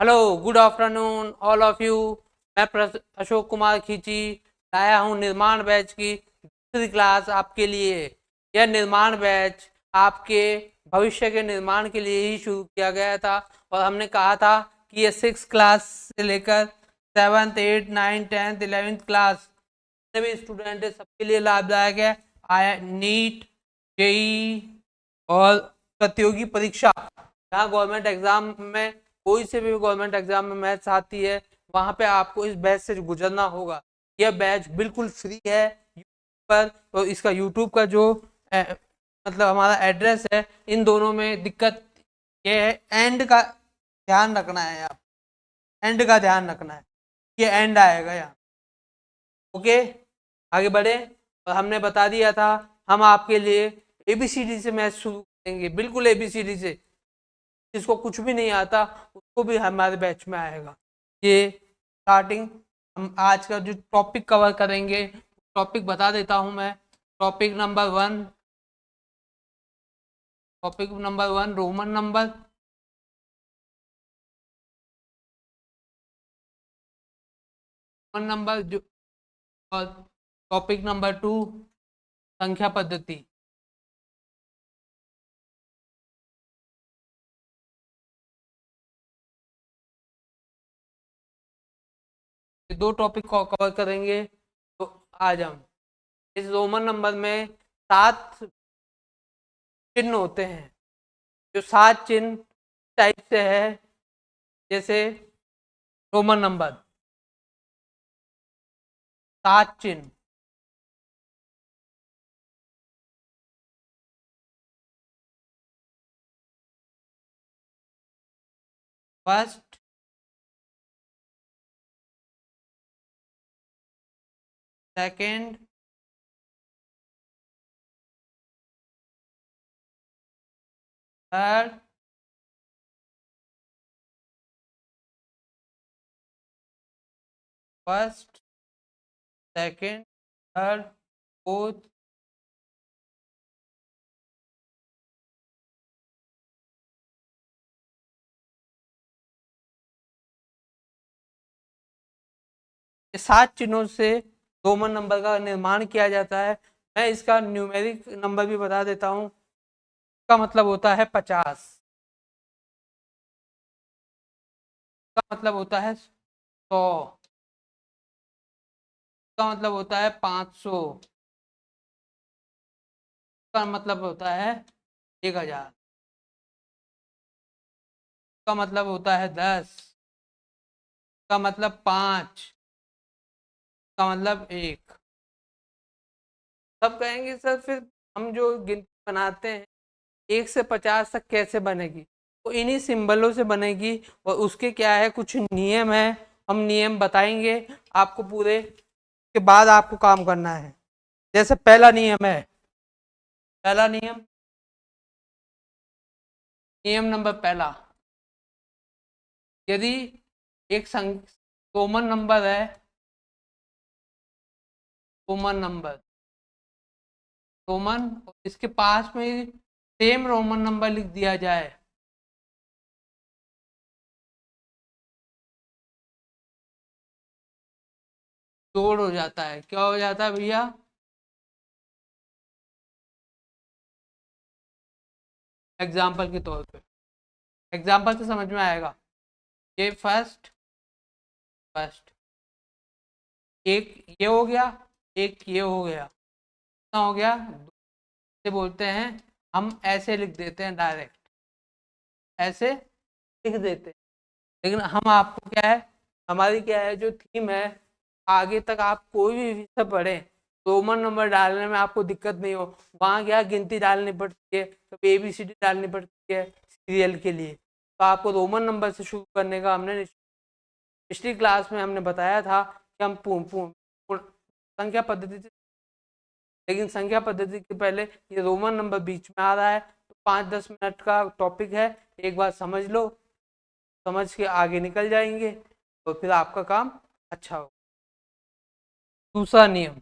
Hello, good afternoon all of you. मैं अशोक कुमार खींची लाया हूँ निर्माण बैच की दूसरी क्लास आपके लिए। यह निर्माण बैच आपके भविष्य के निर्माण के लिए ही शुरू किया गया था और हमने कहा था कि यह 6 क्लास से लेकर 7th 8th 9th 10th 11th class सभी स्टूडेंट है, सबके लिए लाभदायक है। आया नीट, जेई और प्रतियोगी परीक्षा, जहाँ गवर्नमेंट एग्जाम में कोई से भी गवर्नमेंट एग्जाम में मैथ्स आती है, वहां पे आपको इस बैच से गुजरना होगा। यह बैच बिल्कुल फ्री है पर। तो इसका यूट्यूब का जो मतलब हमारा एड्रेस है, इन दोनों में दिक्कत ये है, एंड का ध्यान रखना है। आप एंड का ध्यान रखना है, ये एंड आएगा यहाँ। ओके, आगे बढ़े। और हमने बता दिया था हम आपके लिए एबीसीडी से मैथ शुरू करेंगे, बिल्कुल एबीसीडी से। जिसको कुछ भी नहीं आता उसको भी हमारे बैच में आएगा। ये स्टार्टिंग हम आज का जो टॉपिक कवर करेंगे, टॉपिक बता देता हूं मैं। टॉपिक नंबर 1 रोमन नंबर जो, और टॉपिक नंबर 2 संख्या पद्धति। ये दो टॉपिक को कवर करेंगे। तो आज हम इस रोमन नंबर में 7 चिन्ह होते हैं। जो 7 चिन्ह टाइप से है, जैसे रोमन नंबर 7 चिन्ह। First, second, third, first, second, third, fourth, ये 7 चिन्हों से रोमन नंबर का निर्माण किया जाता है। मैं इसका न्यूमेरिक नंबर भी बता देता हूँ। इसका मतलब होता है 50, का मतलब होता है 100, का मतलब होता है 500, का मतलब होता है 1000, का मतलब होता है 10, का मतलब 5, का मतलब 1। सब कहेंगे सर फिर हम जो गिनती बनाते हैं 1 से 50 तक कैसे बनेगी? तो इन्हीं सिंबलों से बनेगी। और उसके क्या है, कुछ नियम है, हम नियम बताएंगे आपको पूरे, के बाद आपको काम करना है। जैसे पहला नियम है, पहला नियम, नियम नंबर पहला, यदि एक रोमन नंबर है, रोमन नंबर, रोमन, इसके पास में सेम रोमन नंबर लिख दिया जाए, जोड़ हो जाता है। क्या हो जाता है भैया? एग्जाम्पल के तौर पे, एग्जाम्पल से समझ में आएगा। ये फर्स्ट, फर्स्ट, एक ये हो गया, एक ये हो गया, कितना हो गया? से बोलते हैं, हम ऐसे लिख देते हैं, डायरेक्ट ऐसे लिख देते हैं। लेकिन हम आपको क्या है, हमारी क्या है जो थीम है, आगे तक आप कोई भी विषय पढ़े, रोमन नंबर डालने में आपको दिक्कत नहीं हो। वहाँ क्या गिनती डालनी पड़ती है, कभी ABCD डालनी पड़ती है सीरियल के लिए। तो आपको रोमन नंबर से शुरू करने का हमने पिछली क्लास में हमने बताया था कि हम संख्या पद्धति से, लेकिन संख्या पद्धति के पहले ये रोमन नंबर बीच में आ रहा है। तो 5-10 मिनट का टॉपिक है, एक बार समझ लो, समझ के आगे निकल जाएंगे तो फिर आपका काम अच्छा होगा। दूसरा नियम,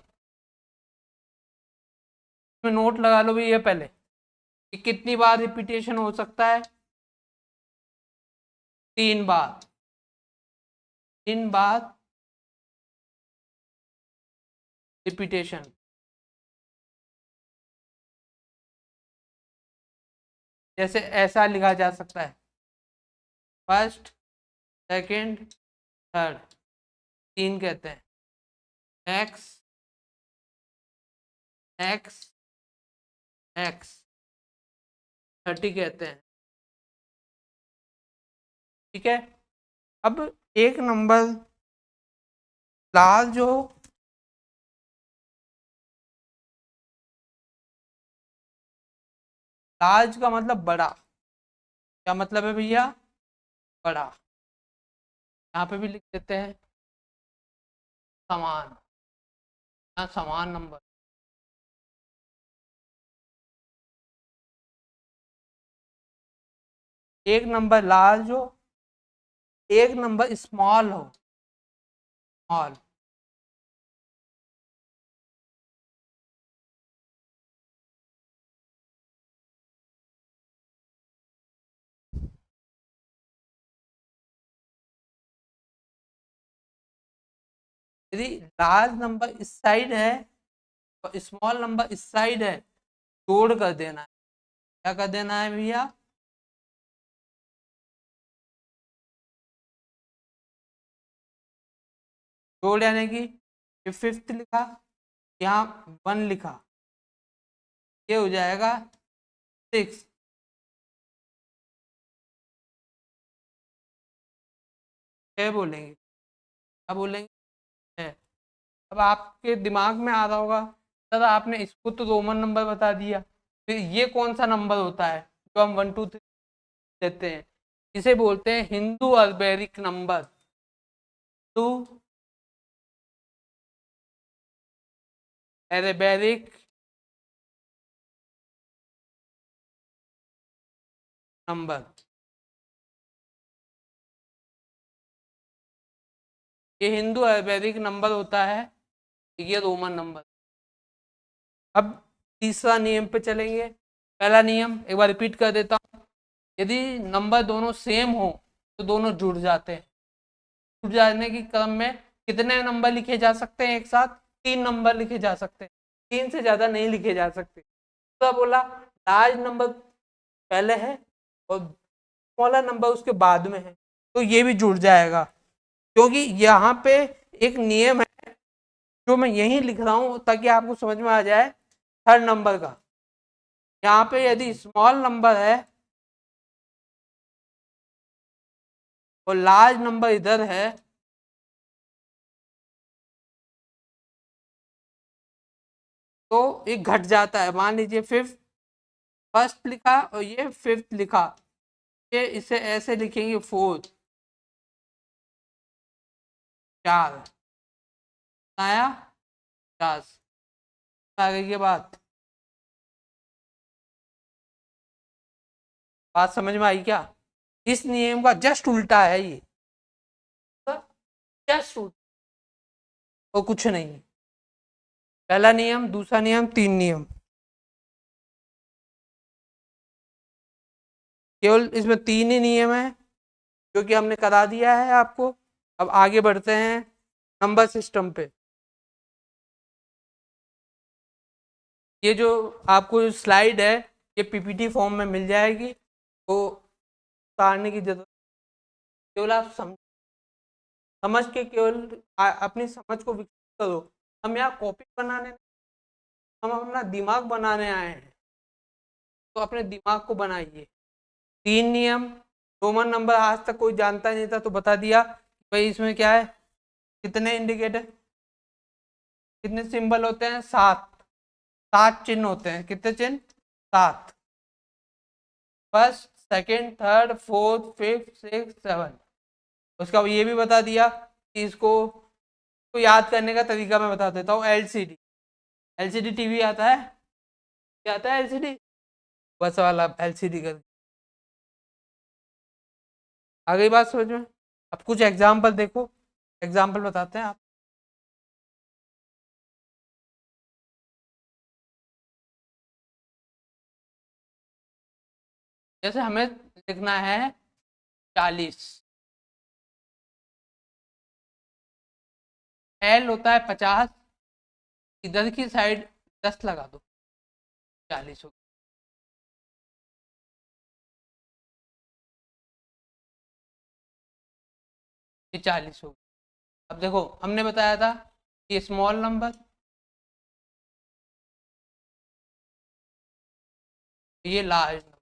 इसमें नोट लगा लो भैया पहले कि कितनी बार रिपीटेशन हो सकता है? 3 बार। 3 बार रिपीटेशन। जैसे ऐसा लिखा जा सकता है, फर्स्ट, सेकंड, थर्ड, 3 कहते हैं। एक्स एक्स एक्स 30 कहते हैं। ठीक है। अब एक नंबर लार्ज हो, लार्ज का मतलब बड़ा। क्या मतलब है भैया? बड़ा। यहाँ पे भी लिख देते हैं समान। यहाँ समान नंबर। एक नंबर लार्ज हो, एक नंबर स्मॉल हो, स्मॉल। यदि लार्ज नंबर इस साइड है और स्मॉल नंबर इस साइड है, जोड़ कर देना है। क्या कर देना है भैया? जोड़, यानी कि ये फिफ्थ लिखा, यहाँ 1 लिखा, ये हो जाएगा 6। है बोलेंगे, क्या बोलेंगे? है। अब आपके दिमाग में आ रहा होगा, सर आपने इसको तो रोमन नंबर बता दिया, फिर ये कौन सा नंबर होता है जो हम 1 2 3 देते हैं? इसे बोलते हैं Hindu Arabic number. To Arabic number. ये हिंदू अरेबिक नंबर होता है, ये रोमन नंबर। अब तीसरा नियम पे चलेंगे। पहला नियम एक बार रिपीट कर देता हूँ। यदि नंबर दोनों सेम हो तो दोनों जुड़ जाते हैं। जुड़ जाने के क्रम में कितने नंबर लिखे जा सकते हैं एक साथ? 3 नंबर लिखे जा सकते हैं, 3 से ज्यादा नहीं लिखे जा सकते। तो बोला लार्ज नंबर पहले है और स्मॉलर नंबर उसके बाद में है, तो ये भी जुड़ जाएगा। क्योंकि यहाँ पे एक नियम है जो मैं यही लिख रहा हूं ताकि आपको समझ में आ जाए। थर्ड नंबर का, यहाँ पे यदि स्मॉल नंबर है और लार्ज नंबर इधर है, तो ये घट जाता है। मान लीजिए फिफ्थ, फर्स्ट लिखा और ये फिफ्थ लिखा, ये इसे ऐसे लिखेंगे 4, 4 आया 50। आगे की बात समझ में आई क्या? इस नियम का जस्ट उल्टा है ये, जस्ट उल्टा और कुछ नहीं। पहला नियम, दूसरा नियम, 3 नियम। केवल इसमें 3 ही नियम है जो कि हमने करा दिया है आपको। अब आगे बढ़ते हैं नंबर सिस्टम पे। ये जो आपको स्लाइड है ये पीपीटी फॉर्म में मिल जाएगी, तो उतारने की जरूरत, केवल आप समझ के केवल अपनी समझ को विकसित करो। हम यहाँ कॉपी बनाने, हम अपना दिमाग बनाने आए हैं, तो अपने दिमाग को बनाइए। 3 नियम, रोमन नंबर आज तक कोई जानता नहीं था तो बता दिया भाई इसमें क्या है। कितने इंडिकेटर, कितने सिंबल होते हैं? 7, 7 चिन्ह होते हैं। कितने चिन्ह? 7। First, second, third, fourth, fifth, six, seven. उसका ये भी बता दिया कि इसको को याद करने का तरीका मैं बता देता हूँ। एलसीडी, एलसीडी टीवी आता है, क्या आता है? एलसीडी, बस वाला एलसीडी कर। आ गई बात समझ में? अब कुछ एग्जाम्पल देखो, एग्जाम्पल बताते हैं आप। जैसे हमें लिखना है 40, एल होता है 50, इधर की साइड 10 लगा दो, 40 हो ये 40 हो गया। अब देखो हमने बताया था ये स्मॉल नंबर, ये लार्ज नंबर,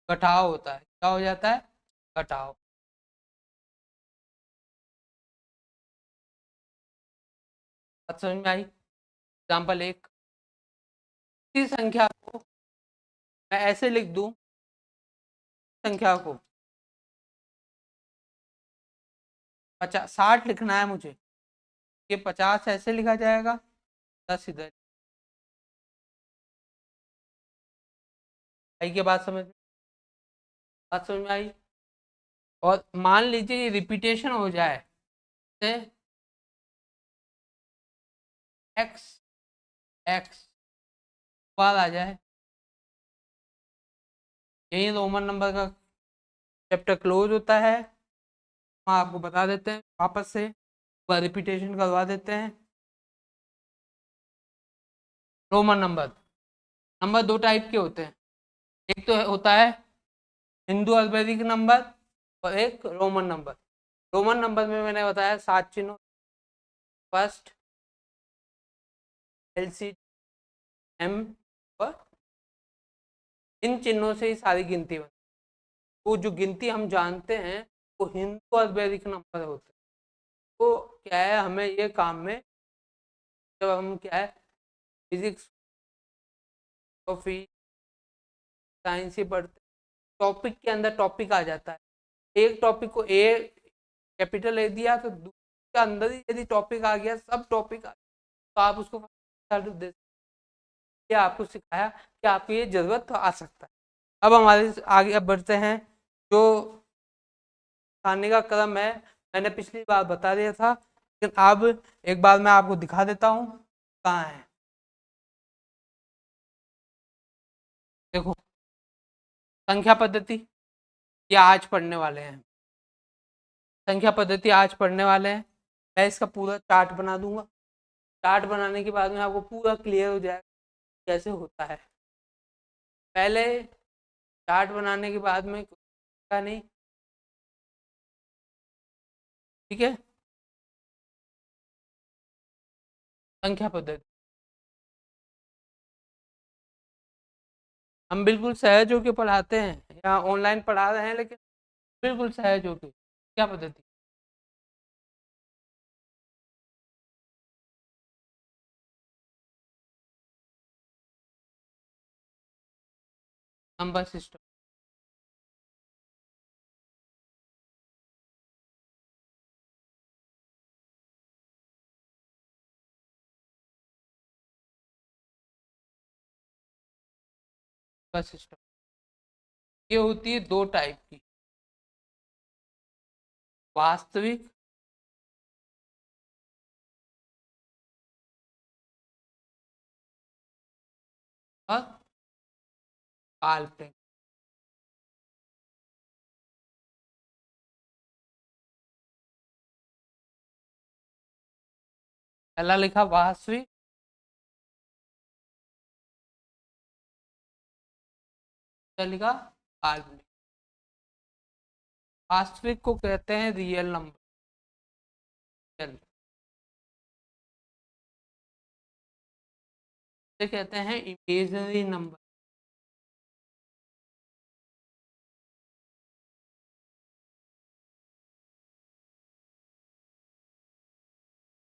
घटाव होता है, क्या हो जाता है, घटाव। बात समझ में आई? एग्जाम्पल एक, इसी संख्या को मैं ऐसे लिख दूं, संख्या को 50 60 लिखना है मुझे, ये 50 ऐसे लिखा जाएगा, 10 इधर। आई क्या बात समझ में आई? और मान लीजिए ये रिपीटेशन हो जाए, एक्स एक्स बाद आ जाए, यही रोमन नंबर का चैप्टर क्लोज होता है। हम आपको बता देते हैं वापस से, रिपीटेशन करवा देते हैं। रोमन नंबर, नंबर दो टाइप के होते हैं, एक तो होता है हिंदू अल्फाबेटिक नंबर और एक रोमन नंबर। रोमन नंबर में मैंने बताया 7 चिन्हों, फर्स्ट, एल सी, एम, और इन चिन्हों से ही सारी गिनती बनती है। वो जो गिनती हम जानते हैं वो हिंदू अल्फाबेटिक नंबर होते हैं। तो क्या है, हमें ये काम में जब हम क्या है फिजिक्स और साइंस ही पढ़ते, टॉपिक के अंदर टॉपिक आ जाता है, एक टॉपिक को ए कैपिटल ए दिया तो दूसरे के अंदर ही यदि टॉपिक आ गया, सब टॉपिक आ गया, तो आप उसको दे, ये आपको सिखाया कि आपको ये जरूरत तो आ सकता है। अब हमारे आगे अब बढ़ते हैं, जो खाने का क्रम है मैंने पिछली बार बता दिया था, लेकिन अब एक बार मैं आपको दिखा देता हूँ कहाँ है। देखो संख्या पद्धति, ये आज पढ़ने वाले हैं, संख्या पद्धति आज पढ़ने वाले हैं। मैं इसका पूरा चार्ट बना दूंगा, चार्ट बनाने के बाद में आपको पूरा क्लियर हो जाएगा कैसे होता है। पहले चार्ट बनाने के बाद में का नहीं, ठीक है। संख्या पद्धति हम बिल्कुल सहज होके पढ़ाते हैं, या ऑनलाइन पढ़ा रहे हैं, लेकिन बिल्कुल सहज होके। क्या पद्धति, नंबर सिस्टम, नंबर सिस्टम, ये होती है दो टाइप की, वास्तविक और काल्पनिक। पहला लिखा वास्तविक, दूसरा लिखा काल्पनिक। वास्तविक को कहते हैं रियल नंबर, इसे कहते हैं इमेजिनरी नंबर।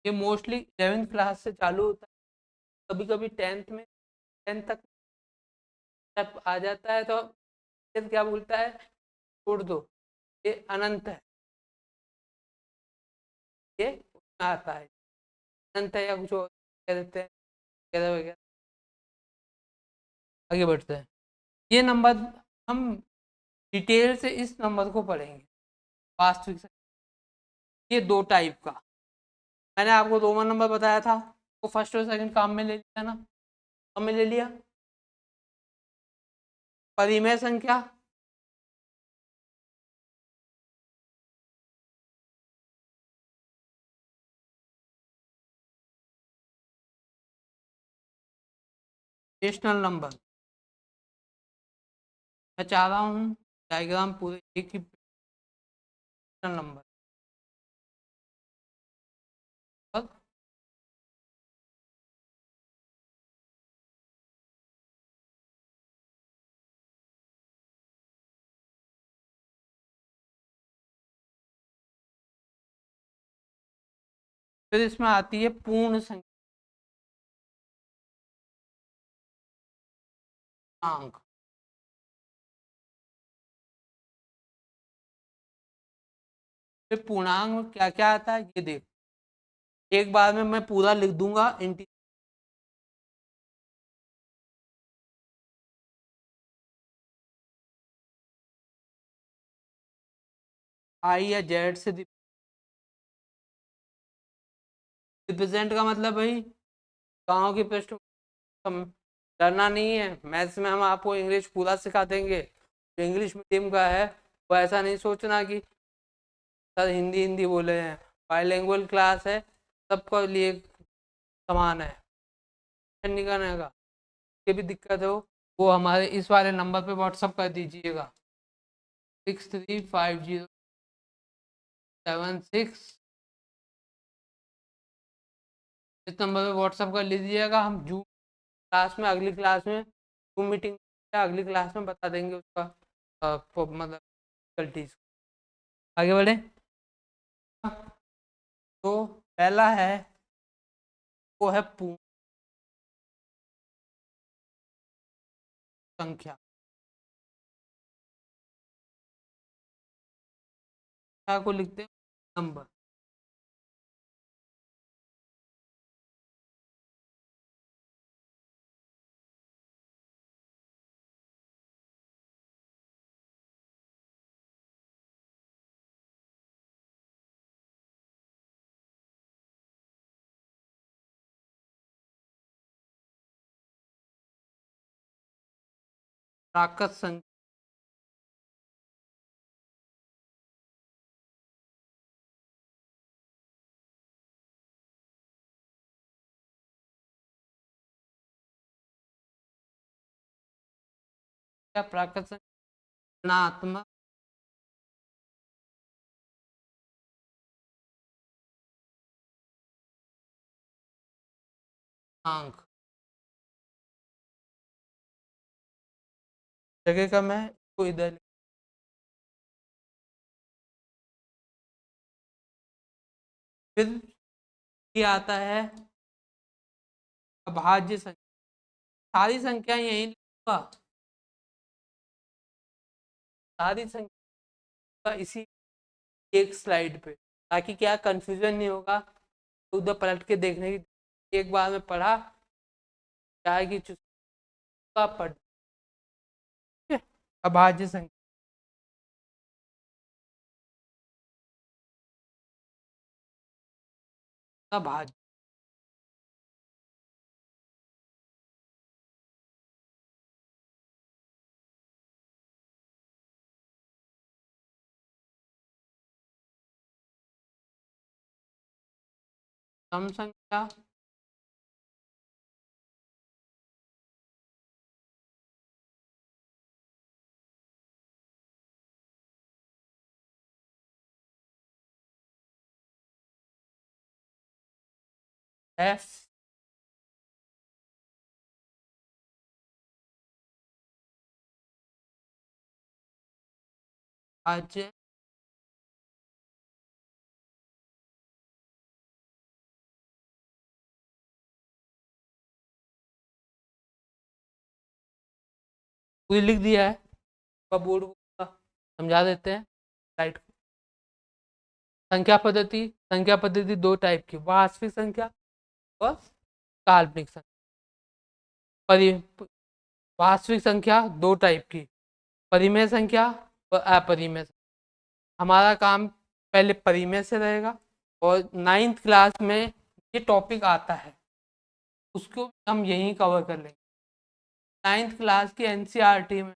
ये मोस्टली 11th क्लास से चालू होता है, कभी कभी 10th में, 10th तक जब आ जाता है तो फिर क्या बोलता है, छोड़ दो, ये अनंत है, ये उसमें आता है अनंत है, या कुछ और कह देते हैं वगैरह वगैरह। आगे बढ़ते हैं, ये नंबर हम डिटेल से इस नंबर को पढ़ेंगे, वास्तविक ये दो टाइप का। मैंने आपको रोमन नंबर बताया था, वो फर्स्ट और सेकंड काम में ले लिया ना, काम में ले लिया। परिमेय संख्या, रेशनल नंबर। मैं चाह रहा हूँ डायग्राम पूरे एक ही रेशनल नंबर। फिर इसमें आती है पूर्ण संख्यांक। फिर पूर्णांक में क्या क्या आता है ये देख, एक बार में मैं पूरा लिख दूंगा इंटी आई या जेड से रिप्रेजेंट का मतलब भाई गांव की पृष्ठभूमि। डरना नहीं है, मैथ्स में हम आपको इंग्लिश पूरा सिखा देंगे। जो इंग्लिश मीडियम का है वो ऐसा नहीं सोचना कि सर हिंदी हिंदी बोले हैं। बाईलिंगुअल क्लास है, सबको लिए समान है, नहीं करने का। ये भी दिक्कत हो वो हमारे इस वाले नंबर पे व्हाट्सअप कर दीजिएगा, 635076। इस नंबर पे व्हाट्सअप कर लीजिएगा। हम जूम क्लास में, अगली क्लास में जूम मीटिंग अगली क्लास में बता देंगे उसका मतलब डिफिकल्टीज। आगे बढ़े। तो पहला है वो है पूर्ण संख्या। क्या को लिखते हैं नंबर। प्राकृत संख्या प्राकृत संख्या ऋणात्मक अंक। जगह कम है तो इधर। फिर ये आता है अभाज्य संख्या। सारी संख्या यही लिखूंगा, सारी संख्या इसी एक स्लाइड पे, ताकि क्या कंफ्यूजन नहीं होगा। तो उधर पलट के देखने की, एक बार में पढ़ा चाहे कि चुस्का पढ़। ठीक है? अभाज्य संख्या, अभाज्य सम संख्या एफ अभाज्य पूरी लिख दिया है। बोर्ड समझा देते हैं स्लाइड। संख्या पद्धति दो टाइप की, वास्तविक संख्या और काल्पनिक संख्या। वास्तविक संख्या दो टाइप की, परिमेय संख्या और अपरिमेय संख्या। हमारा काम पहले परिमेय से रहेगा, और नाइन्थ क्लास में ये टॉपिक आता है, उसको हम यहीं कवर कर लेंगे। नाइन्थ क्लास की एनसीईआरटी में,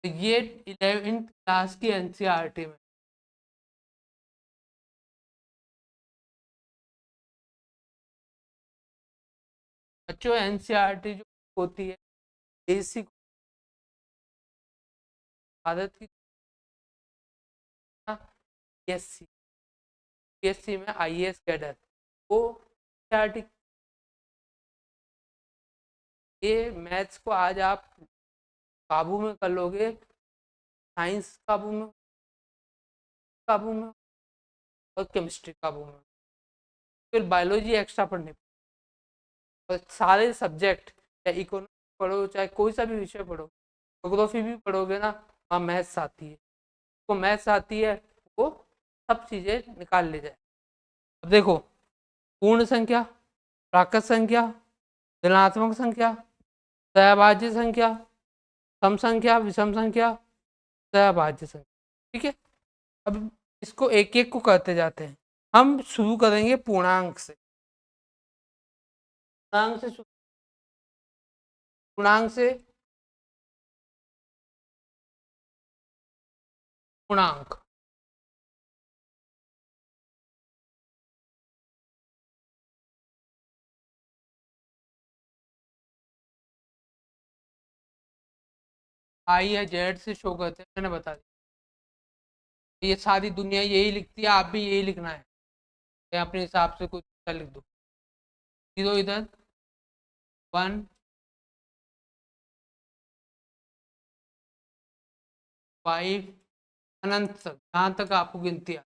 ये 11th क्लास की एनसीईआरटी में। बच्चों एनसीईआरटी जो होती है, बेसिक आदत की पीएससी, पीएससी में आईएएस कैडर वो स्टैटिक। ये मैथ्स को आज आप काबू में कर लोगे, साइंस काबू में और केमिस्ट्री काबू में, फिर बायोलॉजी एक्स्ट्रा पढ़ने, और सारे सब्जेक्ट, चाहे इकोनॉमिक्स पढ़ो चाहे कोई सा भी विषय पढ़ो, ज्योग्राफी भी पढ़ोगे ना, वहाँ मैथ्स आती है, तो मैथ्स आती है वो सब चीज़ें निकाल ले जाए। अब देखो, पूर्ण संख्या, प्राकृत संख्या, ऋणात्मक संख्या, सहभाज्य संख्या, सम संख्या, विषम संख्या, सहभाज्य संख्या, ठीक है। अब इसको एक एक को करते जाते हैं। हम शुरू करेंगे पूर्णांक से, पूर्णांक से पूर्णांक, आई या जेड से शो करते हैं, मैंने बता दिया। ये सारी दुनिया यही लिखती है, आप भी यही लिखना है, या अपने हिसाब से कुछ लिख दो। 0 इधर, 1, 5, अनंत तक, जहाँ तक आपको गिनती है,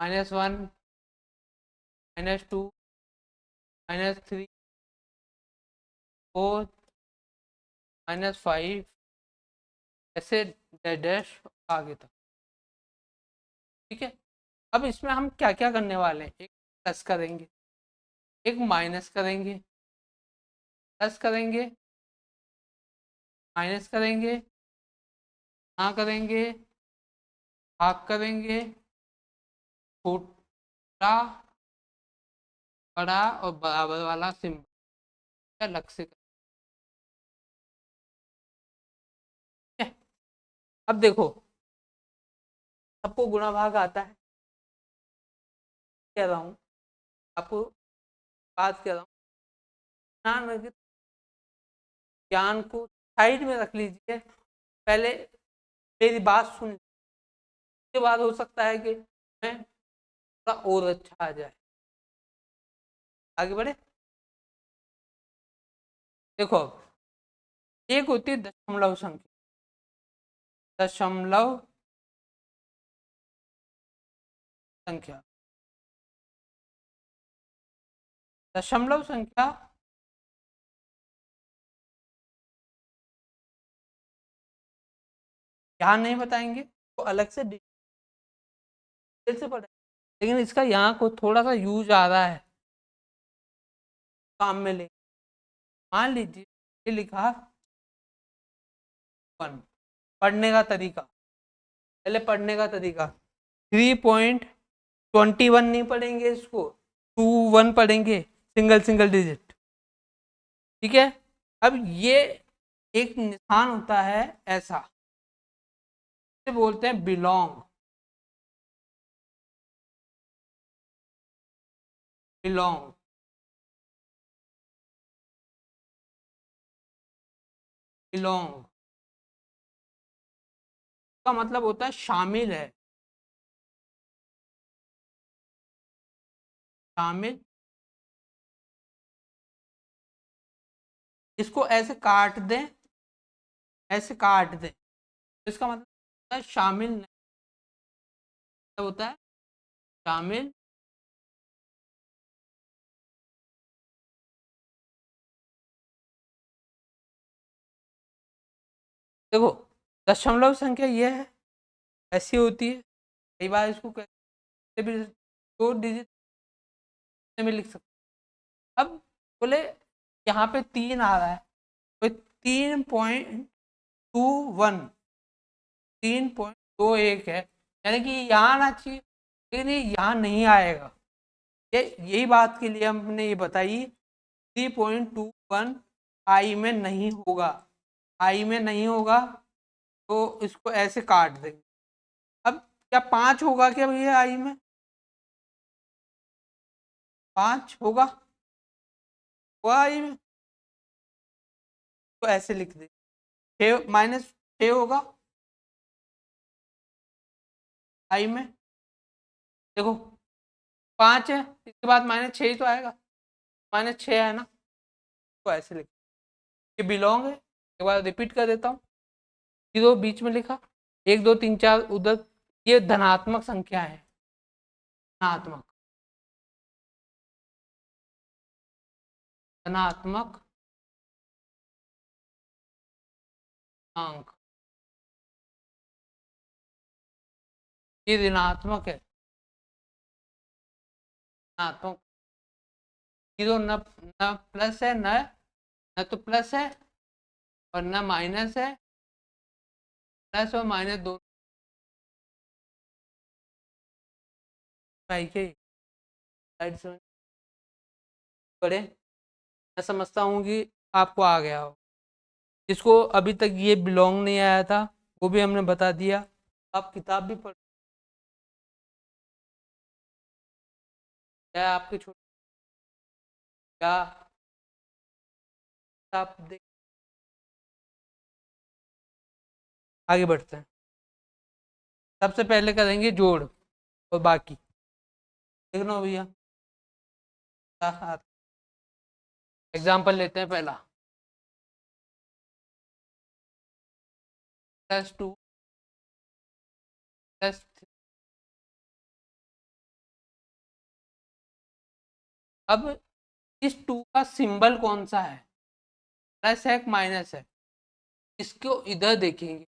-1, -2, -3, 4, -5, ऐसे डैश डैश आगे तक, ठीक है। अब इसमें हम क्या क्या करने वाले हैं, एक प्लस करेंगे, एक माइनस करेंगे, प्लस करेंगे, माइनस करेंगे, ना करेंगे, भाग करेंगे, छोटा, बड़ा और बराबर वाला सिंबल अलग से करेंगे। अब देखो, सबको गुणा भाग आता है, कह रहा हूँ आपको, बात कह रहा हूँ, ध्यान रखिए, ज्ञान को साइड में रख लीजिए, पहले मेरी बात सुन, उसके बाद हो सकता है कि मैं थोड़ा और अच्छा आ जाए, आगे बढ़े। देखो, एक होती है दशमलव संख्या, दशमलव संख्या, दशमलव संख्या यहाँ नहीं बताएंगे, तो अलग से डिटेल से पढ़े, लेकिन इसका यहाँ को थोड़ा सा यूज आ रहा है काम में ले। मान लीजिए ये लिखा 1, पढ़ने का तरीका, पहले पढ़ने का तरीका 3.21 नहीं पढ़ेंगे, इसको 21 पढ़ेंगे, सिंगल सिंगल डिजिट, ठीक है। अब ये एक निशान होता है ऐसा, इसे बोलते हैं बिलोंग, बिलोंग, बिलोंग का मतलब होता है शामिल है, शामिल। इसको ऐसे काट दें, ऐसे काट दें, इसका मतलब होता है शामिल नहीं, होता है शामिल, देखो दशमलव संख्या ये है, ऐसी होती है, कई बार इसको कैसे भी 2 डिजिट में लिख सकते। अब बोले यहाँ पे 3 आ रहा है, तो 3.21, 3.21 है, यानी कि यहाँ आना चाहिए, लेकिन ये यहाँ नहीं आएगा। ये यही बात के लिए हमने ये बताई, 3.21 आई में नहीं होगा, आई में नहीं होगा, तो इसको ऐसे काट देंगे। अब क्या 5 होगा क्या भैया आई में, 5 होगा, हुआ आई में, तो ऐसे लिख दे, 6 -6 होगा आई में, देखो 5 है, इसके बाद -6 ही तो आएगा, -6 है ना, तो ऐसे लिख, ये बिलोंग है। एक बार रिपीट कर देता हूँ, 0 बीच में लिखा, 1 2 3 4 उधर, ये धनात्मक संख्या है, धनात्मक, धनात्मक अंक, ये ऋणात्मक है, ऋणात्मक, 0 न प्लस है, न तो प्लस है और न माइनस है, प्लस और माइनस दोनों के साइड से पढ़े। मैं समझता हूँ कि आपको आ गया हो, जिसको अभी तक ये बिलोंग नहीं आया था वो भी हमने बता दिया। आप किताब भी पढ़, क्या आपके छोटे, क्या आप देख, आगे बढ़ते हैं। सबसे पहले करेंगे जोड़ और बाकी, देखना भैया, एग्जाम्पल लेते हैं पहला, +2 +3, अब इस 2 का सिंबल कौन सा है, प्लस है माइनस है, इसको इधर देखेंगे,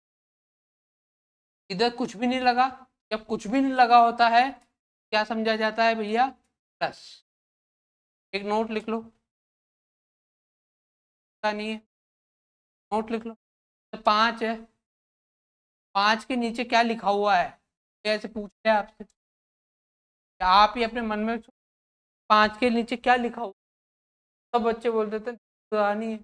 इधर कुछ भी नहीं लगा, जब कुछ भी नहीं लगा होता है क्या समझा जाता है भैया, प्लस। एक नोट लिख लो, नहीं है, नोट लिख लो, तो 5 है, 5 के नीचे क्या लिखा हुआ है, ऐसे पूछ रहे आपसे, आप ही अपने मन में 5 के नीचे क्या लिखा हुआ, सब बच्चे बोल देते हैं नहीं है,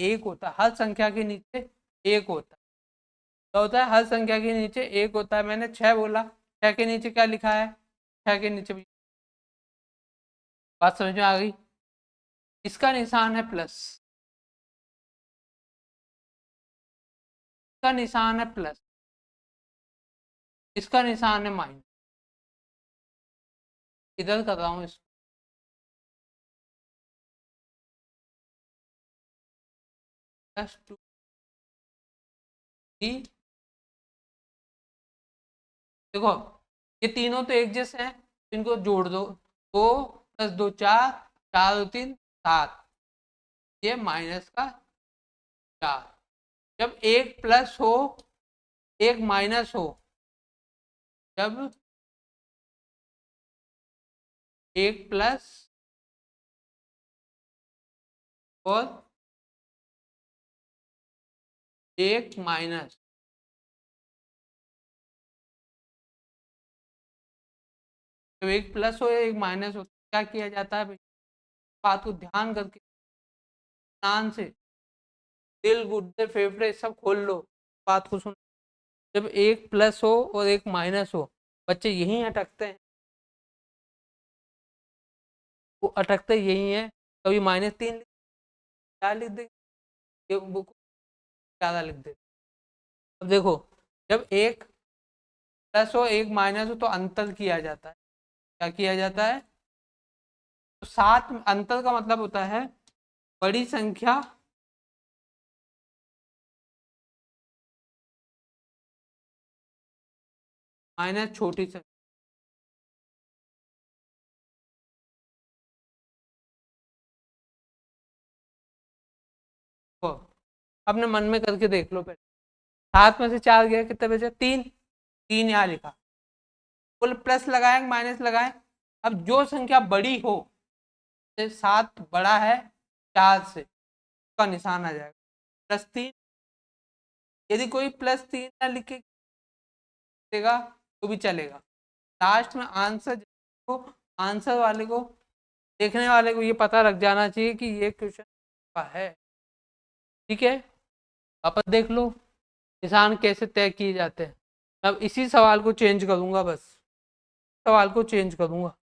एक होता है, हर संख्या के नीचे एक होता है, क्या होता है, हर संख्या के नीचे एक होता है। मैंने 6 बोला, 6 के नीचे क्या लिखा है, 6 के नीचे भी, बात समझ में आ गई, इसका निशान है प्लस, इसका निशान है प्लस, इसका निशान है माइनस, इधर कर रहा हूँ इसको, +2 देखो ये तीनों तो एक जैसे हैं, इनको जोड़ दो, 2 + 2 4, 4 2 3 7, ये माइनस का 4, जब एक प्लस हो एक माइनस हो, जब एक प्लस और एक माइनस, जब एक प्लस हो एक माइनस हो, क्या किया जाता है भाई, बात को ध्यान करके, ध्यान से, दिल गुर्दे फेफड़े सब खोल लो, बात को सुन, जब एक प्लस हो और एक माइनस हो, बच्चे यहीं अटकते हैं, वो अटकते यही है, कभी -3 क्या लिख दे, बुक ज़्यादा लिख दे। अब देखो जब एक प्लस हो एक माइनस हो तो अंतर किया जाता है, क्या किया जाता है, तो 7 अंतर का मतलब होता है बड़ी संख्या माइनस छोटी संख्या, को अपने मन में करके देख लो पहले, 7 में से 4 गया कितने बचे, 3, 3 यहाँ लिखा, बोले प्लस लगाए माइनस लगाए, अब जो संख्या बड़ी हो, 7 बड़ा है 4 से, का निशान आ जाएगा +3, यदि कोई +3 ना लिखे देगा तो भी चलेगा, लास्ट में आंसर को, आंसर वाले को, देखने वाले को ये पता लग जाना चाहिए कि ये क्वेश्चन का है, ठीक है। अब देख लो निशान कैसे तय किए जाते हैं, अब इसी सवाल को चेंज करूंगा, बस सवाल को चेंज करूंगा,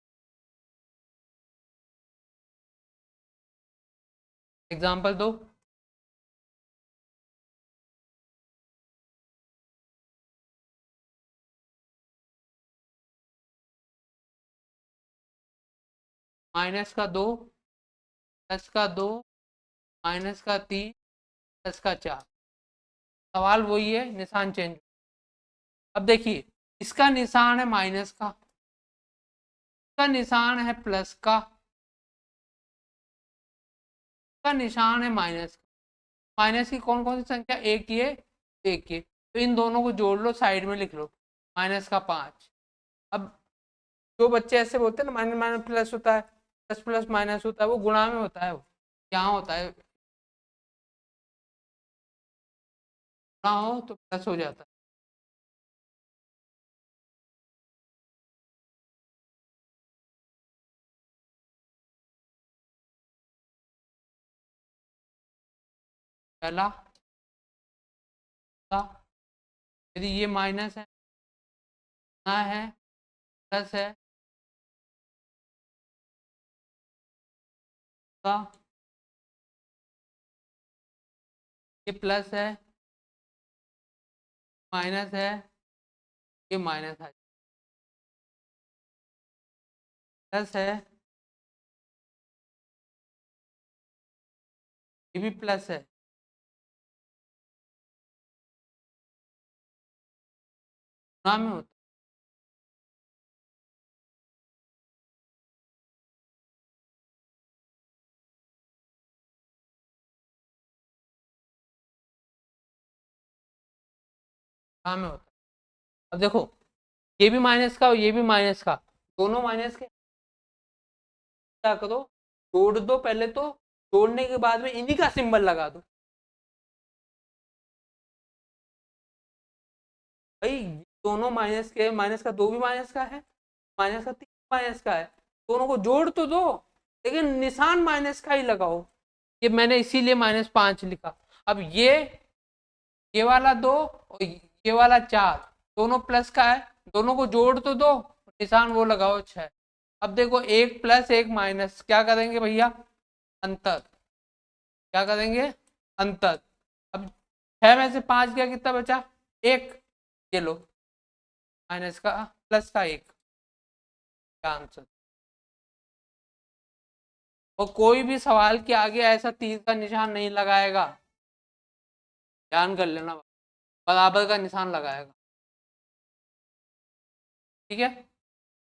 एग्जाम्पल दो। माइनस का 2, प्लस का 2, माइनस का 3, प्लस का 4। सवाल वही है, निशान चेंज। अब देखिए, इसका निशान है माइनस का, इसका निशान है प्लस का, इसका निशान है माइनस का। माइनस की कौन कौन सी संख्या? एक ये, एक ये, तो इन दोनों को जोड़ लो, साइड में लिख लो, माइनस का 5। अब जो बच्चे ऐसे बोलते हैं ना माइनस माइनस प्लस होता है, प्लस प्लस माइनस होता है, वो गुणा में होता है, वो यहाँ होता है, गुणा हो तो प्लस हो जाता है। पहला का, यदि ये माइनस है, ना है, प्लस है, का ये प्लस है, माइनस है, ये माइनस है, प्लस है, ये भी प्लस है, गुणा में होता है, गुणा में होता है। अब देखो, ये भी माइनस का और ये भी माइनस का, दोनों माइनस के, क्या करो, जोड़ दो पहले तो, जोड़ने के बाद में इन्हीं का सिंबल लगा दो। भाई दोनों माइनस के, माइनस का 2 भी माइनस का है, माइनस का 3 माइनस का है, दोनों को जोड़ तो दो, लेकिन निशान माइनस का ही लगाओ। ये मैंने इसीलिए -5 लिखा। अब ये वाला 2 और ये वाला 4, दोनों प्लस का है, दोनों को जोड़ तो दो, निशान वो लगाओ 6। अब देखो, एक प्लस एक माइनस, क्या करेंगे भैया? अंतर। क्या करेंगे? अंतर। अब 6 में से 5 गया, कितना बचा? एक। ये लो, माइनस का प्लस का एक, क्या आंसर। और कोई भी सवाल के आगे ऐसा तीर का निशान नहीं लगाएगा, ध्यान कर लेना, बराबर का निशान लगाएगा। ठीक है,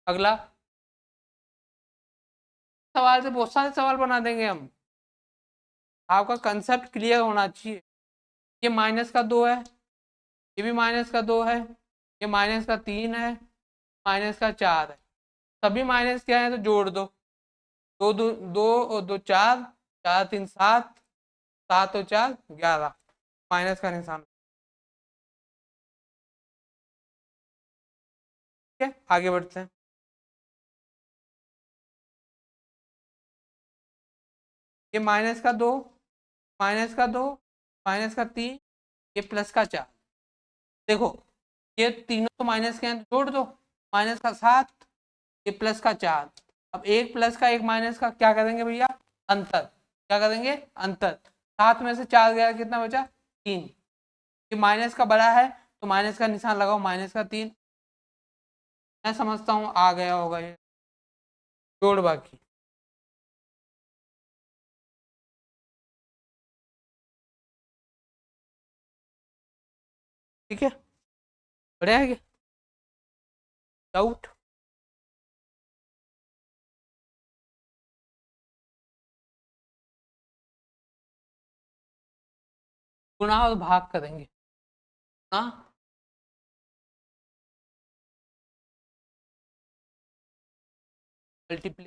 अगला सवाल से बहुत सारे सवाल बना देंगे हम। आपका कंसेप्ट क्लियर होना चाहिए। ये -2 है, ये भी -2 है, ये -3 है, -4 है, सभी माइनस क्या है तो जोड़ दो, दो दो दो और दो चार, चार तीन सात, सात और चार 11, माइनस का निशान। ठीक है, आगे बढ़ते हैं। ये -2, -2, -3, ये +4। देखो, ये तीनों तो माइनस के हैं तो जोड़ दो, -7, ये +4। अब एक प्लस का एक माइनस का क्या करेंगे भैया? अंतर। क्या करेंगे? अंतर। 7 में से 4 गया, कितना बचा? 3। ये माइनस का बड़ा है तो माइनस का निशान लगाओ, -3। मैं समझता हूँ आ गया होगा ये, जोड़ बाकी। ठीक है, बढ़िया है। डाउट? गुणा और भाग करेंगे। हाँ, मल्टीप्ली,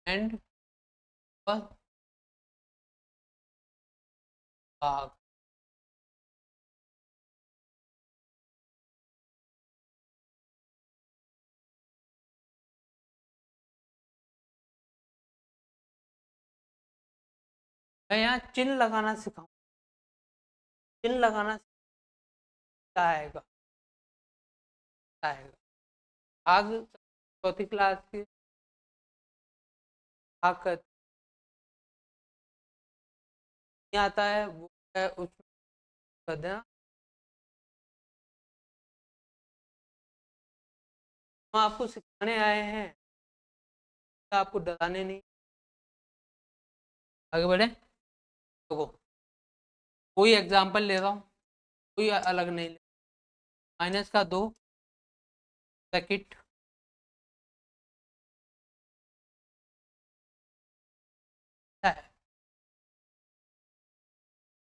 एंड भाग। मैं यहाँ चिन्ह लगाना सिखाऊं। चिन्ह लगाना आएगा आएगा। आग चौथी क्लास की आग आता है वो है उसमें कर देना। हम आपको सिखाने आए हैं, आपको डराने नहीं। आगे बढ़े। देखो कोई एग्जांपल ले रहा हूँ, कोई अलग नहीं ले। माइनस का 2 ब्रैकेट है।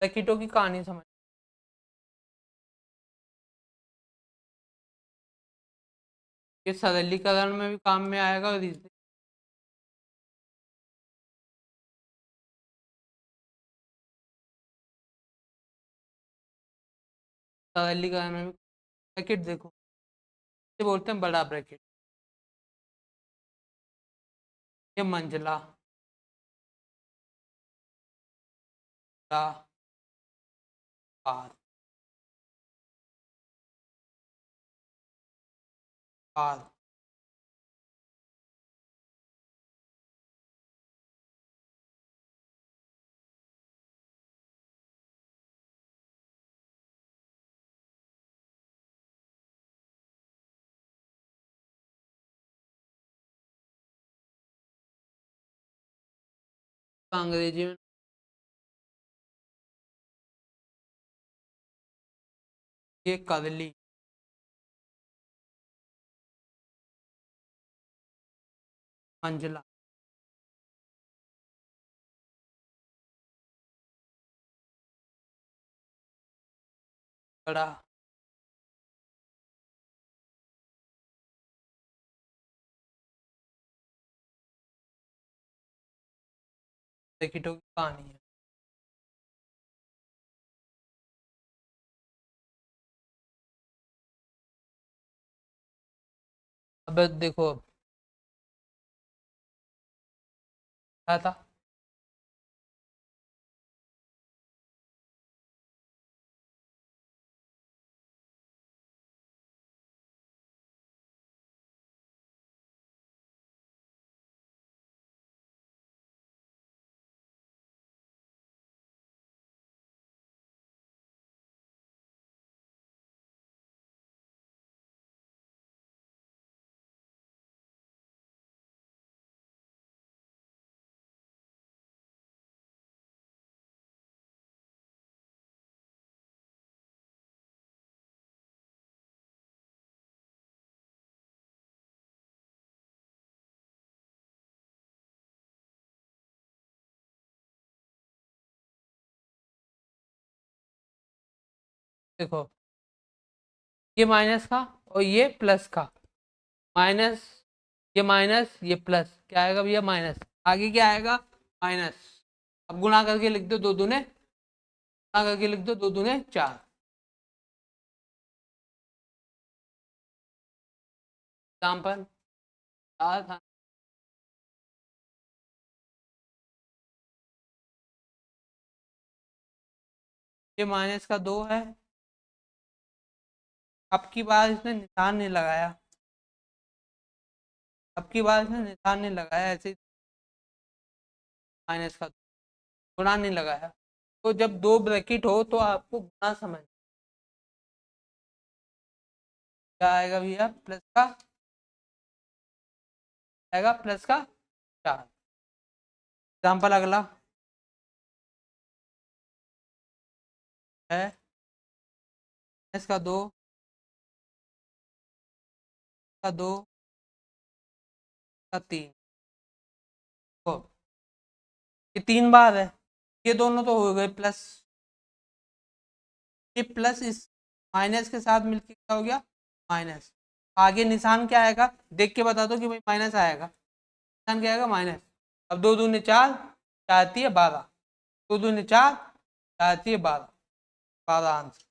ब्रैकेटों की कहानी समझ। ये सरलीकरण में भी काम में आएगा और सरलीकरण में भी। ब्रैकेट देखो, ये बोलते हैं बड़ा ब्रैकेट, ये मंजिला का पार पार। अंग्रेजी में ये कदली मंजिला। बड़ा ब्रैकेटों की कहानी है। अब देखो क्या था। देखो ये माइनस का और ये प्लस का। माइनस, ये माइनस, ये प्लस, क्या आएगा भैया माइनस। आगे क्या आएगा माइनस। अब गुणा करके लिख दो, दो दूने गुणा करके लिख दो, दो दूने 4। एग्जाम्पल था। ये माइनस का 2 है। अब की बार इसने निशान नहीं लगाया, अब की बार इसने निशान नहीं लगाया, ऐसे माइनस का गुणा नहीं लगाया। तो जब दो ब्रैकेट हो तो आपको गुणा समझ क्या आएगा भैया, प्लस का आएगा, प्लस का 4। एग्जाम्पल अगला है इसका 2 का 2 का 3। तो ये 3 बार है, ये दोनों तो हो गए प्लस। ये प्लस इस माइनस के साथ मिलके क्या हो गया माइनस। आगे निशान क्या आएगा देख के बता दो कि भाई माइनस आएगा। निशान क्या आएगा माइनस। अब 2 दूनी 4, 4 आती है 12, 2 दूनी 4, 4 आती है 12, 12 आंसर।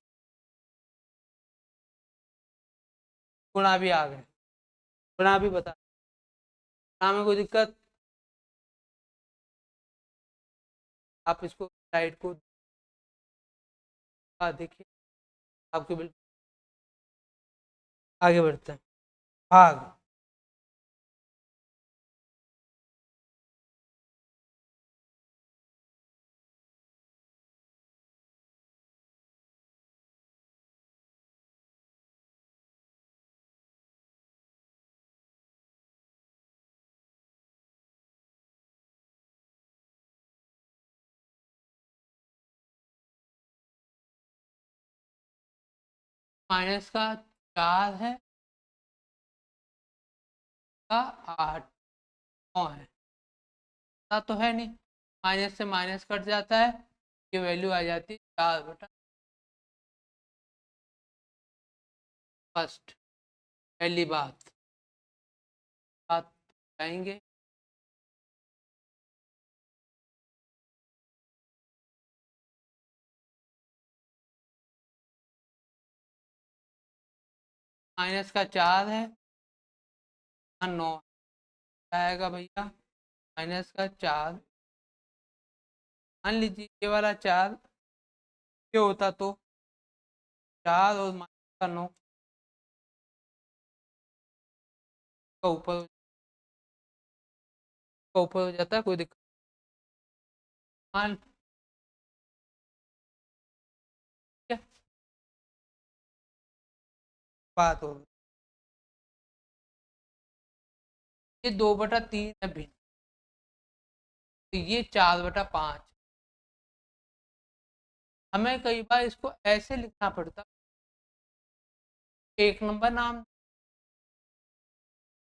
गुणा भी आ गए, गुणा भी बता, गुणा में कोई दिक्कत। आप इसको साइड को देखिए आपके बिल्कुल आगे बढ़ते हैं। भाग माइनस का 4 है का 8 9 है, ऐसा तो है नहीं, माइनस से माइनस कट जाता है, ये वैल्यू आ जाती है 4 बटा फर्स्ट। पहली बात आएंगे, माइनस का 4 है, 9 आएगा भैया, माइनस का 4, मान लीजिए ये वाला 4 ये होता तो 4 और माइनस का 9 का ऊपर हो जाता है, कोई दिक्कत मान ठीक है, बात हो गई। ये 2/3 है भिन्न, तो ये 4/5। हमें कई बार इसको ऐसे लिखना पड़ता, 1 नंबर नाम,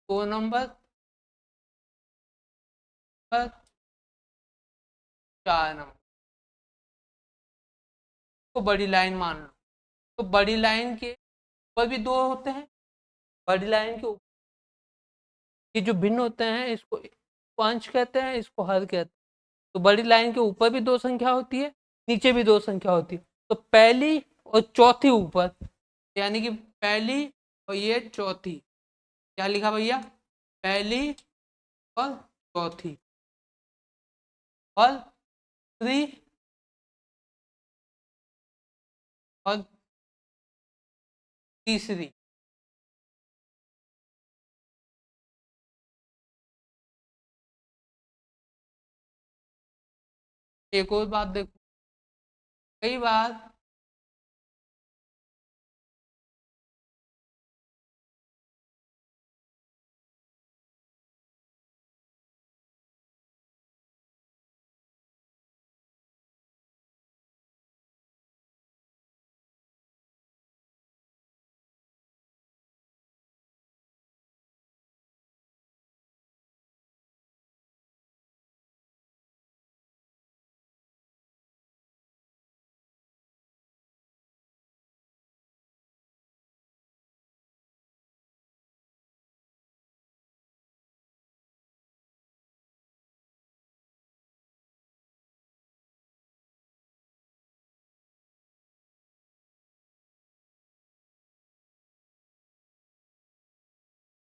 2 नंबर पर 4 नंबर को बड़ी लाइन मान लो, तो बड़ी लाइन के ऊपर भी 2 होते हैं, बड़ी लाइन के ऊपर ये जो भिन्न होते हैं इसको अंश कहते हैं, इसको हर कहते हैं। तो बड़ी लाइन के ऊपर भी 2 संख्या होती है, नीचे भी 2 संख्या होती है, तो पहली और चौथी ऊपर, यानी कि पहली और ये चौथी, क्या लिखा भैया, पहली और चौथी, और 3 और तीसरी। एक और बात देखो,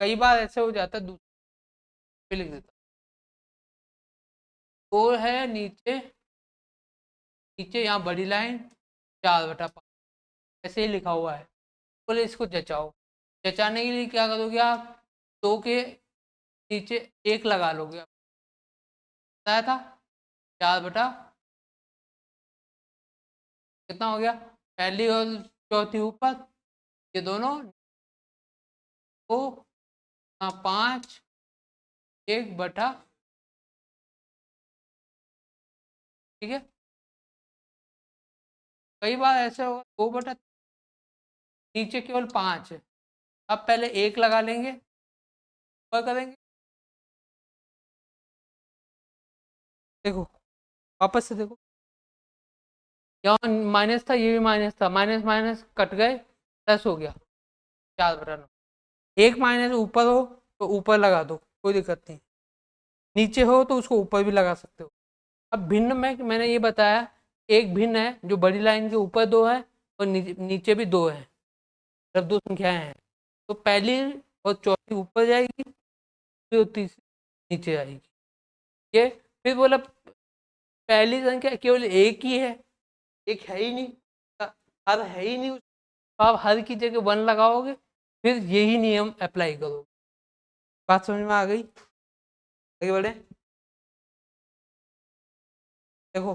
कई बार ऐसे हो जाता है, दूसरे पे लिख देता, वो है नीचे, यहाँ बड़ी लाइन 4/5 ऐसे ही लिखा हुआ है, बोले इसको जचाओ, जचाने के लिए क्या करोगे आप, 2 के नीचे 1 लगा लोगे, बताया था 4 बटा कितना हो गया, पहली और चौथी ऊपर, ये दोनों को 5 1/, ठीक है। कई बार ऐसे होगा 2/, नीचे केवल 5 है, अब पहले 1 लगा लेंगे, ऊपर करेंगे, देखो वापस से देखो, यहाँ माइनस था, ये भी माइनस था, माइनस माइनस कट गए, प्लस हो गया 4/9, एक माइनस ऊपर हो तो ऊपर लगा दो, कोई दिक्कत नहीं, नीचे हो तो उसको ऊपर भी लगा सकते हो। अब भिन्न में मैंने ये बताया, एक भिन्न है जो बड़ी लाइन के ऊपर 2 है और नीचे भी 2 है, मतलब 2 संख्याएं हैं, तो पहली और चौथी ऊपर जाएगी, फिर तीसरी नीचे आएगी, ये फिर बोला पहली संख्या केवल एक ही है, एक है ही नहीं, हर है ही नहीं, तो आप हर की जगह 1 लगाओगे, फिर यही नियम अप्लाई करोगे। बात समझ में आ गई? आगे बढ़े, देखो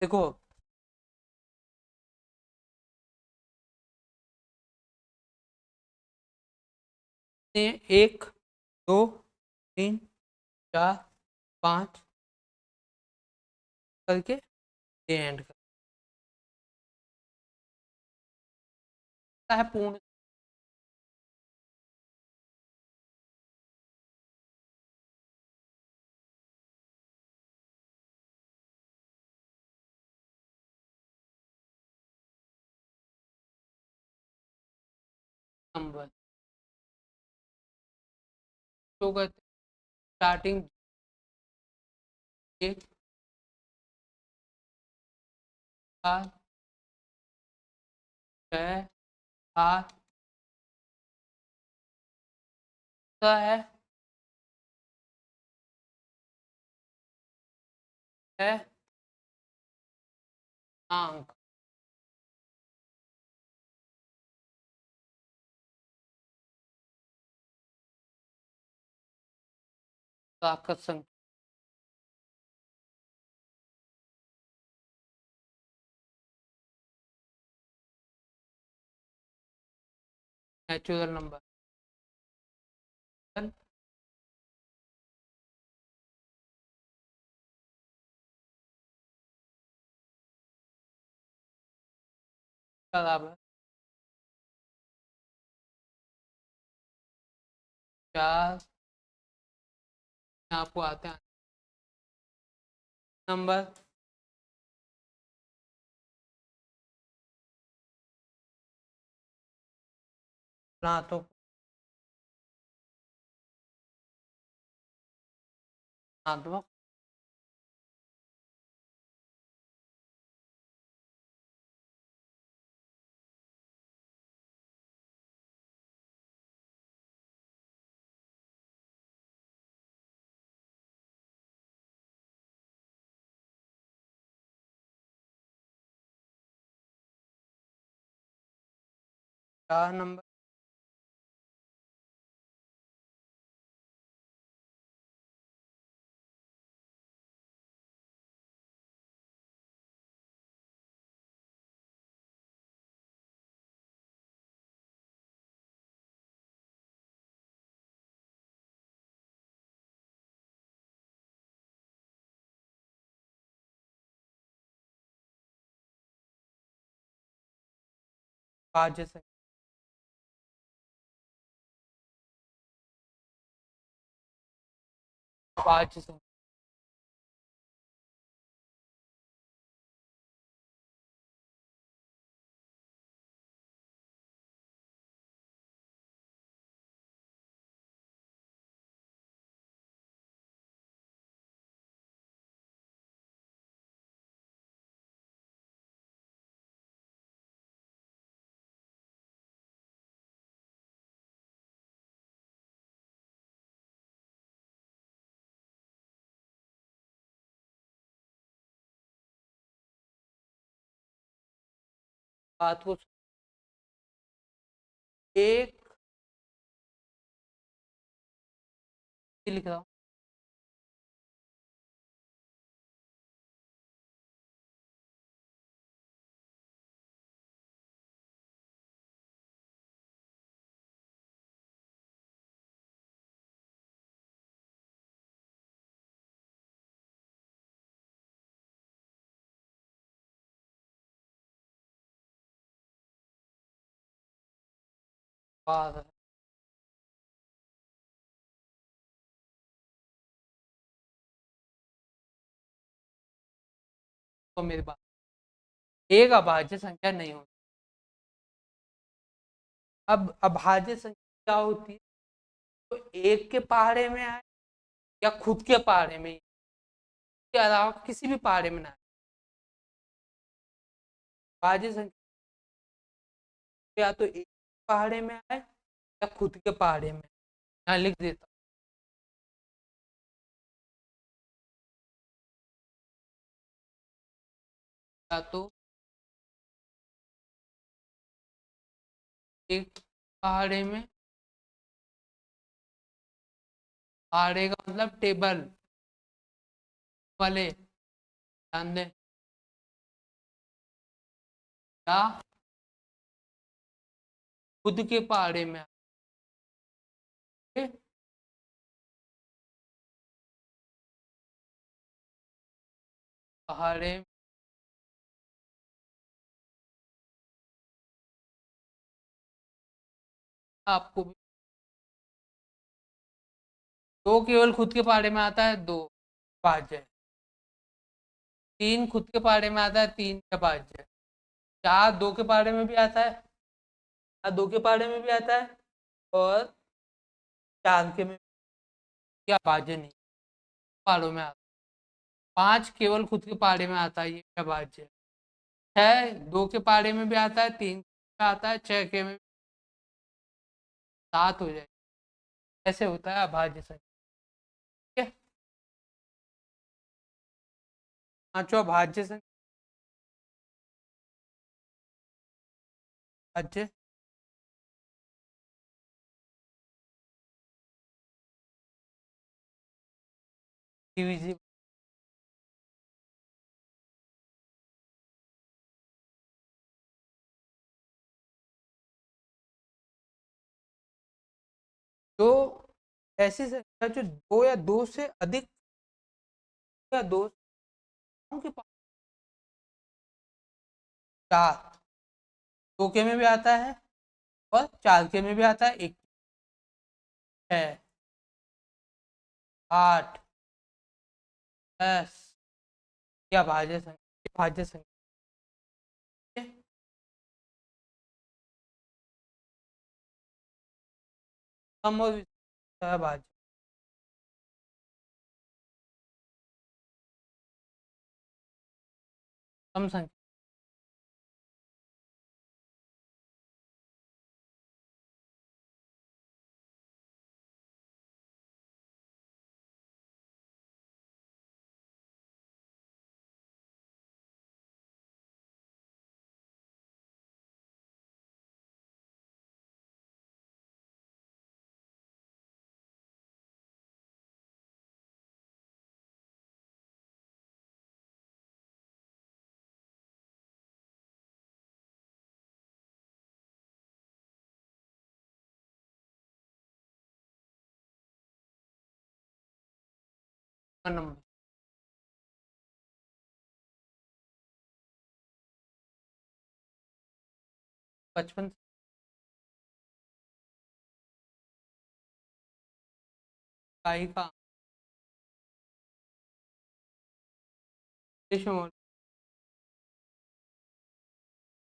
देखो ये 1 2 3 4 5 करके ये एंड करता है पूर्ण नंबर। तो कहते स्टार्टिंग 1 4 6 8 है है अंक। ताकत संख्या नेचुरल नंबर बराबर 4। आपको आते हैं नंबर, ना तो धनात्मक चार नंबर भाज्य संख्या भाज्य संख्या बात को एक लिख रहा हूँ, बात है। तो मेरी बात, एक अभाज्य संख्या नहीं होती। अब अभाज्य संख्या क्या होती है? तो एक के पहाड़े में आए या खुद के पहाड़े में, के अलावा किसी भी पहाड़े में ना आए। अभाज्य संख्या या तो एक पहाड़े में आए या खुद के पहाड़े में। यहाँ लिख देता हूँ, या तो एक पहाड़े में, पहाड़े का मतलब टेबल वाले, ध्यान दें, या खुद के पहाड़े में आए, पहाड़े आपको दो केवल खुद के पहाड़े में आता है, दो अभाज्य है। तीन खुद के पहाड़े में आता है, तीन अभाज्य है। चार दो के पहाड़े में भी आता है, चार दो के पहाड़े में भी आता है, और चार के में क्या अभाज्य नहीं, पहाड़ों में आता है। पांच केवल खुद के पहाड़े में आता है, ये अभाज्य है। छह दो के पहाड़े में भी आता है, तीन में आता है, छह के में, सात हो जाए। ऐसे होता है अभाज्य संख्या। ठीक है, पांचों अभाज्य संख्या, अभाज्य डिविजिबल, तो ऐसी संख्या जो दो या दो से अधिक, या दो के पास, चार दो के में भी आता है और चार के में भी आता है, एक है, आठ, 10, या भाज्य संख्या, भाज्य संख्या है। सम और विषम भाज्य, सम संख्या का नंबर, 55 इकाई का दशमलव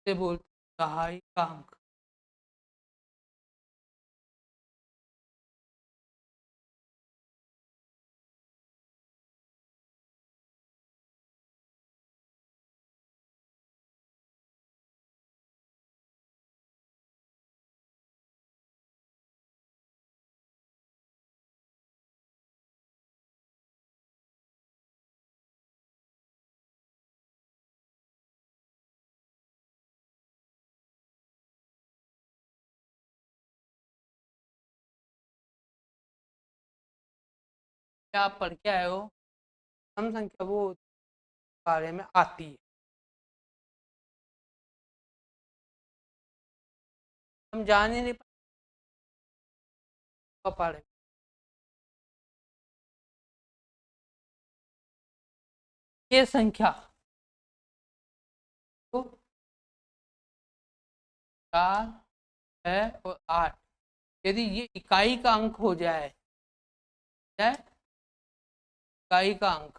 से बोलते दहाई का अंक। क्या आप पढ़ के आए हो, सम संख्या वो बारे में आती है, हम जान ही नहीं पाए। ये संख्या तो 4, 6 और 8 यदि ये इकाई का अंक हो जाए, इकाई का अंक,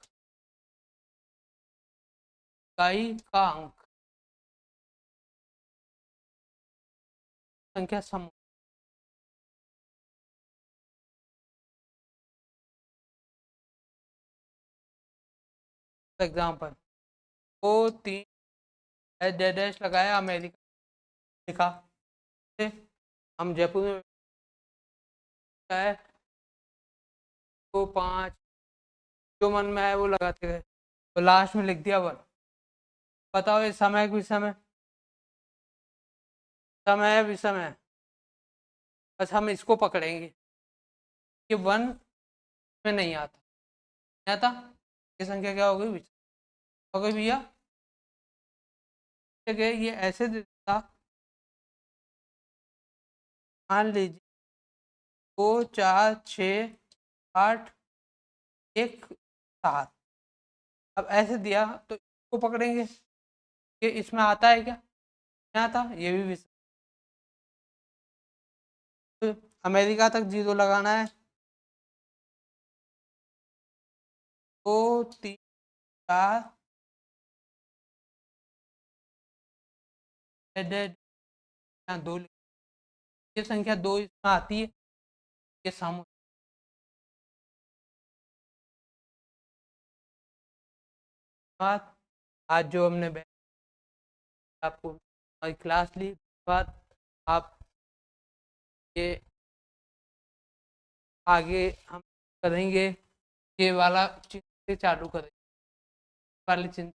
इकाई का अंक संख्या सम। एग्जाम्पल, 2 3 डैश डैश लगाया, अमेरिका लिखा, हम जयपुर में है, 2 5 जो मन में है वो लगाते गए, तो लास्ट में लिख दिया 1। बताओ ये समय विषम है, समय विषम है, बस हम इसको पकड़ेंगे, ये 1 में नहीं आता, नहीं आता, ये संख्या क्या हो गई, विषम हो गई भैया। जगह ये ऐसे देता, मान लीजिए 2 4 6 8 1 7, अब ऐसे दिया तो इसको पकड़ेंगे, ये इसमें आता है क्या, नहीं आता, ये भी विषम। तो अमेरिका तक 0 लगाना है, 2 3 4 2, ये संख्या 2 इसमें आती है, ये सम। बात आज जो हमने आपको हमारी क्लास ली, बात आप ये आगे हम करेंगे, ये वाला चिन्ह से चालू करेंगे, वाली चिन्ह